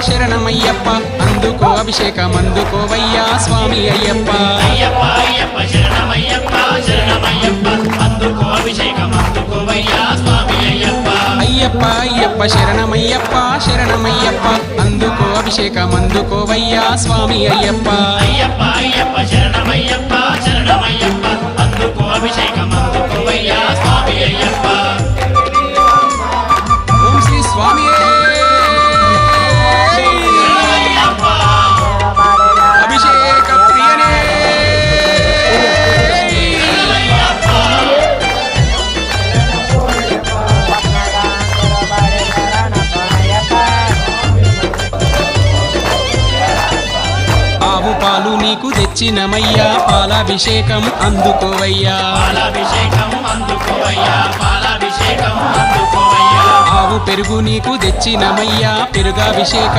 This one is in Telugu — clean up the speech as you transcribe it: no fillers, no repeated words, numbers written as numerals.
శరణమయ్యప్ప అందుకో అభిషేకం అందుకోవయ్యా స్వామి అయ్యప్ప అయ్యప్ప అయ్యప్ప శరణమయ్యప్ప శరణమయ్యప్ప అందుకో అభిషేకం అందుకోవయ్యా స్వామి అయ్యప్ప అయ్యప్ప అయ్యప్ప శరణమయ్యప్ప శరణమయ్యప్ప అందుకో అభిషేకం అందుకోవయ్యా స్వామి అయ్యప్ప అయ్యప్ప అయ్యప్ప శరణమయ్యప్ప శరణమయ్యప్ప అందుకో అభిషేకం అందుకోవయ్యా స్వామి అయ్యప్ప ఓం శ్రీ స్వామి శరణమయ్యప్ప అభిషేక ప్రియనే శరణమయ్యప్ప ఆవు పాలు నీకు తెచ్చినమయ్యా పాలాభిషేకం అందుకోవయ్యా పాలాభిషేకం అందుకోవయ్యా పాలాభిషేకం అందుకోవయ్యా ఆవు పెరుగు నీకు తెచ్చినమయ్యా పెరుగాభిషేకం